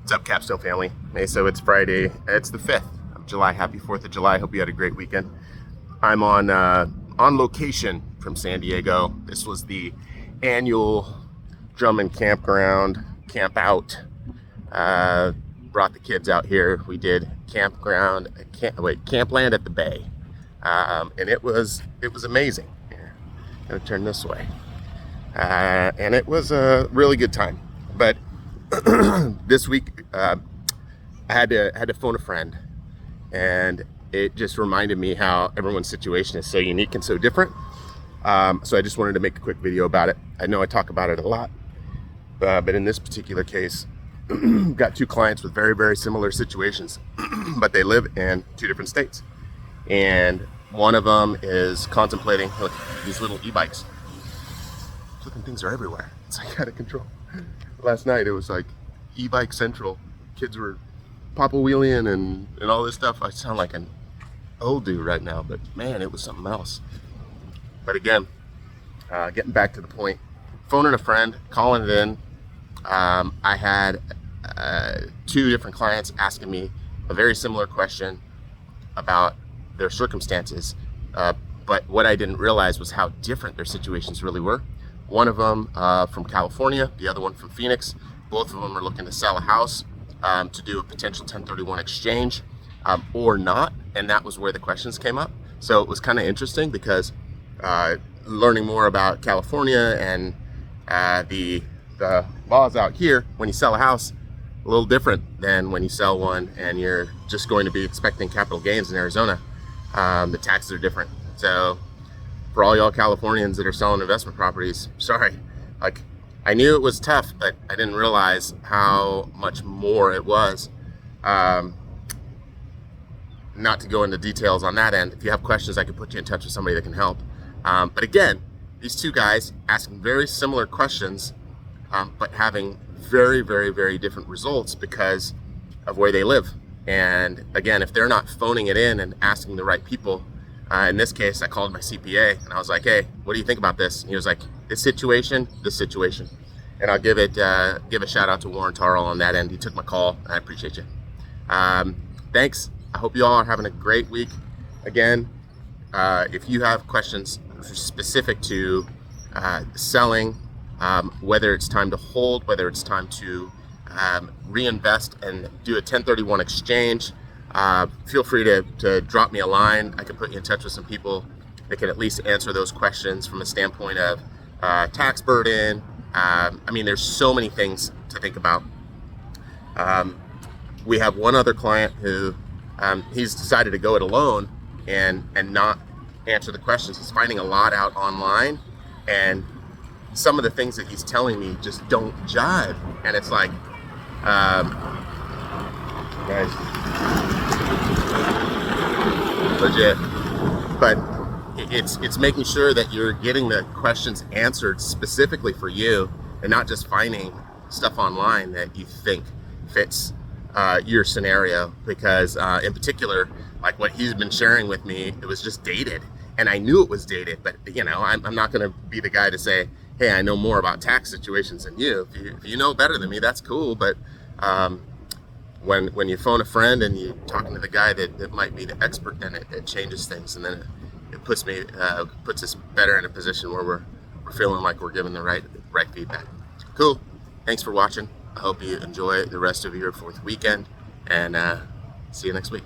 What's up, Capstone family? Hey, so it's Friday. It's the 5th of July. Happy 4th of July. Hope you had a great weekend. I'm on location from San Diego. This was the annual Drummond Campground Camp Out. Brought the kids out here. We did campland at the Bay, and it was amazing. Here, I'm gonna turn this way, and it was a really good time. But this week, I had to phone a friend, and it just reminded me how everyone's situation is so unique and so different. So I just wanted to make a quick video about it. I know I talk about it a lot, but in this particular case, got two clients with very, very similar situations, but they live in two different states. And one of them is contemplating these little e-bikes. Flipping things are everywhere. It's like out of control. Last night it was like e-bike central. Kids were papa wheeling and all this stuff. I sound like an old dude right now, but man, it was something else. But again, getting back to the point, phoning a friend, calling it in. I had two different clients asking me a very similar question about their circumstances, but what I didn't realize was how different their situations really were. One of them from California, the other one from Phoenix. Both of them are looking to sell a house to do a potential 1031 exchange or not, and that was where the questions came up. So it was kind of interesting because learning more about California and the laws out here, when you sell a house, a little different than when you sell one and you're just going to be expecting capital gains in Arizona. The taxes are different. So for all y'all Californians that are selling investment properties, sorry, like I knew it was tough, but I didn't realize how much more it was. Not to go into details on that end. If you have questions, I can put you in touch with somebody that can help. But again, these two guys asking very similar questions, but having very, very, very different results because of where they live. And again, if they're not phoning it in and asking the right people, in this case, I called my CPA and I was like, hey, what do you think about this? And he was like, this situation. And I'll give a shout out to Warren Taryle on that end. He took my call. I appreciate you. Thanks. I hope you all are having a great week. Again, if you have questions specific to selling, whether it's time to hold, whether it's time to reinvest and do a 1031 exchange, feel free to drop me a line. I can put you in touch with some people that can at least answer those questions from a standpoint of tax burden. I mean, there's so many things to think about. We have one other client who he's decided to go it alone and not answer the questions. He's finding a lot out online, and some of the things that he's telling me just don't jive. And it's like, guys, legit. But it's making sure that you're getting the questions answered specifically for you, and not just finding stuff online that you think fits your scenario. Because in particular, like what he's been sharing with me, it was just dated, and I knew it was dated. But you know, I'm not going to be the guy to say, hey, I know more about tax situations than you. If you know better than me, that's cool. But when you phone a friend and you're talking to the guy that might be the expert, then it changes things, and then it puts us better in a position where we're feeling like we're giving the right feedback. Cool. Thanks for watching. I hope you enjoy the rest of your 4th weekend, and see you next week.